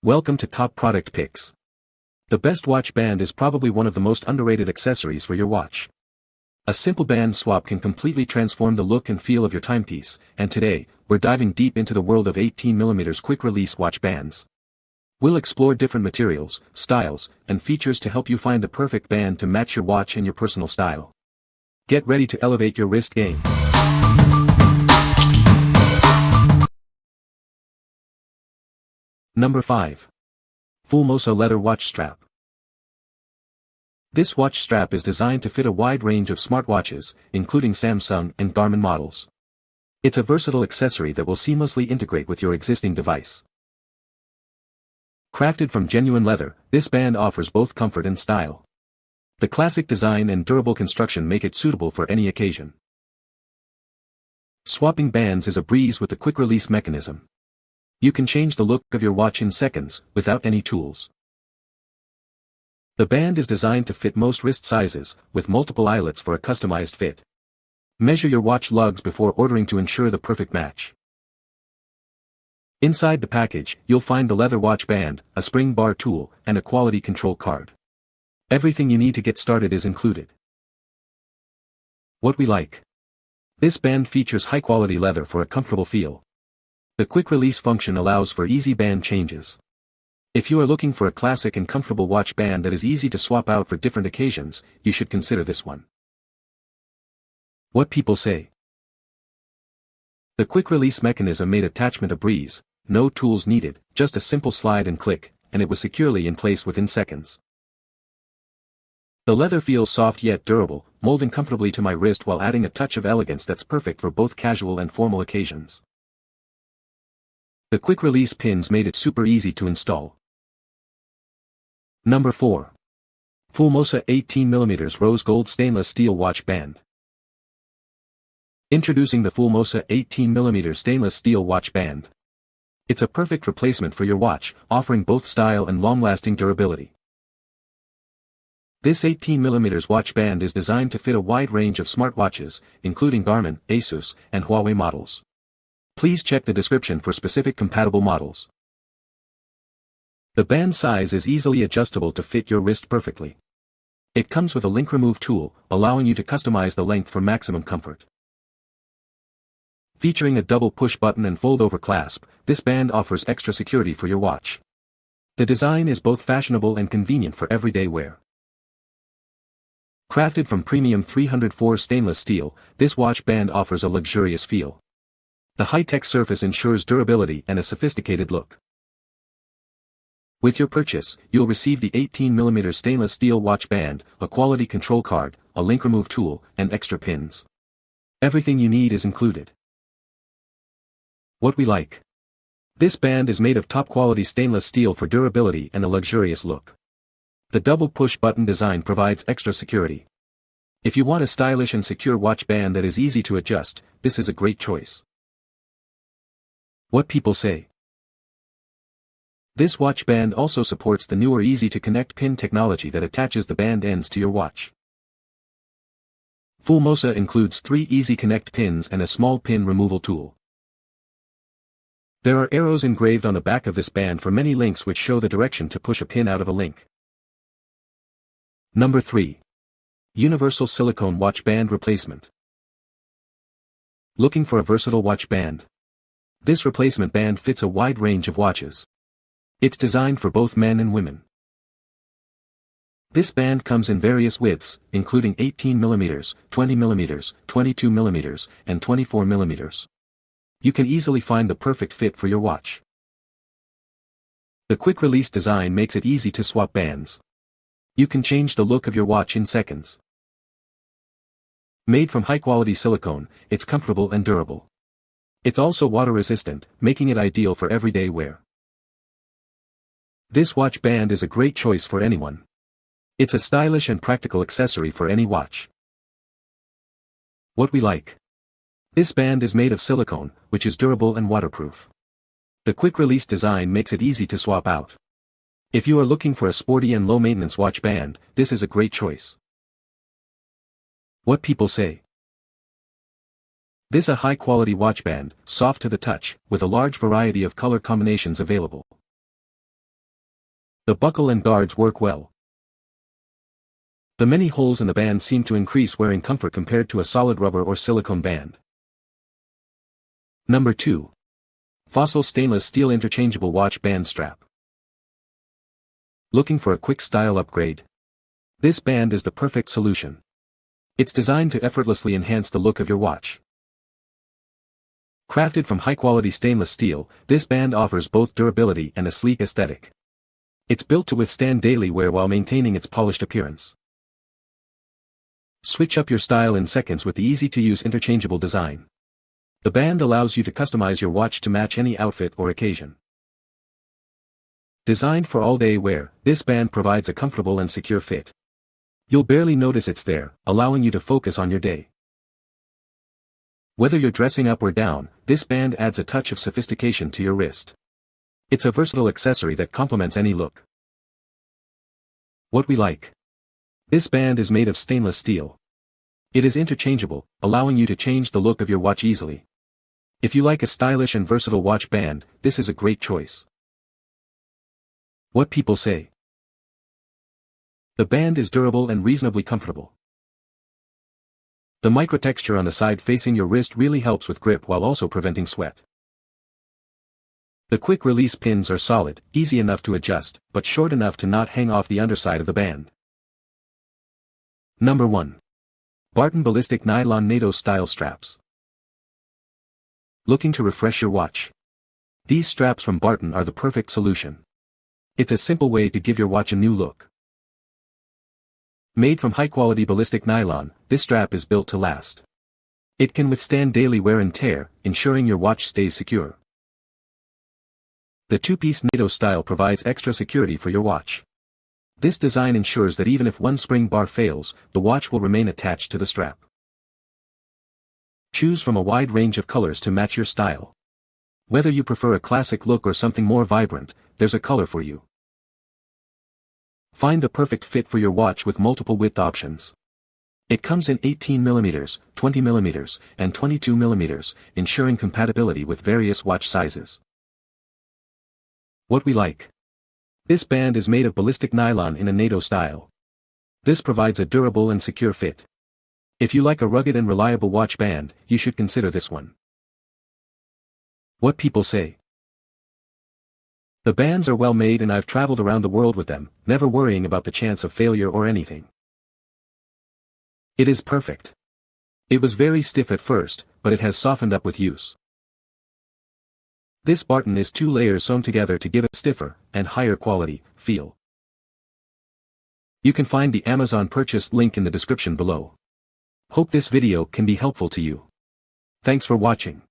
Welcome to Top Product Picks. The best watch band is probably one of the most underrated accessories for your watch. A simple band swap can completely transform the look and feel of your timepiece, and today, we're diving deep into the world of 18mm quick-release watch bands. We'll explore different materials, styles, and features to help you find the perfect band to match your watch and your personal style. Get ready to elevate your wrist game. Number 5. Fullmosa Leather Watch Strap. This watch strap is designed to fit a wide range of smartwatches, including Samsung and Garmin models. It's a versatile accessory that will seamlessly integrate with your existing device. Crafted from genuine leather, this band offers both comfort and style. The classic design and durable construction make it suitable for any occasion. Swapping bands is a breeze with the quick-release mechanism. You can change the look of your watch in seconds, without any tools. The band is designed to fit most wrist sizes, with multiple eyelets for a customized fit. Measure your watch lugs before ordering to ensure the perfect match. Inside the package, you'll find the leather watch band, a spring bar tool, and a quality control card. Everything you need to get started is included. What we like. This band features high-quality leather for a comfortable feel. The quick-release function allows for easy band changes. If you are looking for a classic and comfortable watch band that is easy to swap out for different occasions, you should consider this one. What people say. The quick-release mechanism made attachment a breeze, no tools needed, just a simple slide and click, and it was securely in place within seconds. The leather feels soft yet durable, molding comfortably to my wrist while adding a touch of elegance that's perfect for both casual and formal occasions. The quick-release pins made it super easy to install. Number 4. Fullmosa 18mm Rose Gold Stainless Steel Watch Band. Introducing the Fullmosa 18mm Stainless Steel Watch Band. It's a perfect replacement for your watch, offering both style and long-lasting durability. This 18mm watch band is designed to fit a wide range of smartwatches, including Garmin, Asus, and Huawei models. Please check the description for specific compatible models. The band size is easily adjustable to fit your wrist perfectly. It comes with a link remove tool, allowing you to customize the length for maximum comfort. Featuring a double push button and fold-over clasp, this band offers extra security for your watch. The design is both fashionable and convenient for everyday wear. Crafted from premium 304 stainless steel, this watch band offers a luxurious feel. The high-tech surface ensures durability and a sophisticated look. With your purchase, you'll receive the 18mm stainless steel watch band, a quality control card, a link remove tool, and extra pins. Everything you need is included. What we like. This band is made of top-quality stainless steel for durability and a luxurious look. The double push-button design provides extra security. If you want a stylish and secure watch band that is easy to adjust, this is a great choice. What people say. This watch band also supports the newer easy-to-connect pin technology that attaches the band ends to your watch. Fullmosa includes 3 easy-connect pins and a small pin removal tool. There are arrows engraved on the back of this band for many links which show the direction to push a pin out of a link. Number 3. Universal Silicone Watch Band Replacement. Looking for a versatile watch band? This replacement band fits a wide range of watches. It's designed for both men and women. This band comes in various widths, including 18mm, 20mm, 22mm, and 24mm. You can easily find the perfect fit for your watch. The quick-release design makes it easy to swap bands. You can change the look of your watch in seconds. Made from high-quality silicone, it's comfortable and durable. It's also water-resistant, making it ideal for everyday wear. This watch band is a great choice for anyone. It's a stylish and practical accessory for any watch. What we like. This band is made of silicone, which is durable and waterproof. The quick-release design makes it easy to swap out. If you are looking for a sporty and low-maintenance watch band, this is a great choice. What people say. This is a high-quality watch band, soft to the touch, with a large variety of color combinations available. The buckle and guards work well. The many holes in the band seem to increase wearing comfort compared to a solid rubber or silicone band. Number 2. Fossil Stainless Steel Interchangeable Watch Band Strap. Looking for a quick style upgrade? This band is the perfect solution. It's designed to effortlessly enhance the look of your watch. Crafted from high-quality stainless steel, this band offers both durability and a sleek aesthetic. It's built to withstand daily wear while maintaining its polished appearance. Switch up your style in seconds with the easy-to-use interchangeable design. The band allows you to customize your watch to match any outfit or occasion. Designed for all-day wear, this band provides a comfortable and secure fit. You'll barely notice it's there, allowing you to focus on your day. Whether you're dressing up or down, this band adds a touch of sophistication to your wrist. It's a versatile accessory that complements any look. What we like. This band is made of stainless steel. It is interchangeable, allowing you to change the look of your watch easily. If you like a stylish and versatile watch band, this is a great choice. What people say. The band is durable and reasonably comfortable. The microtexture on the side facing your wrist really helps with grip while also preventing sweat. The quick-release pins are solid, easy enough to adjust, but short enough to not hang off the underside of the band. Number 1. BARTON Ballistic Nylon NATO Style Straps. Looking to refresh your watch? These straps from BARTON are the perfect solution. It's a simple way to give your watch a new look. Made from high-quality ballistic nylon, this strap is built to last. It can withstand daily wear and tear, ensuring your watch stays secure. The two-piece NATO style provides extra security for your watch. This design ensures that even if one spring bar fails, the watch will remain attached to the strap. Choose from a wide range of colors to match your style. Whether you prefer a classic look or something more vibrant, there's a color for you. Find the perfect fit for your watch with multiple width options. It comes in 18mm, 20mm, and 22mm, ensuring compatibility with various watch sizes. What we like. This band is made of ballistic nylon in a NATO style. This provides a durable and secure fit. If you like a rugged and reliable watch band, you should consider this one. What people say. The bands are well made and I've traveled around the world with them, never worrying about the chance of failure or anything. It is perfect. It was very stiff at first, but it has softened up with use. This BARTON is 2 layers sewn together to give a stiffer, and higher quality, feel. You can find the Amazon purchase link in the description below. Hope this video can be helpful to you. Thanks for watching.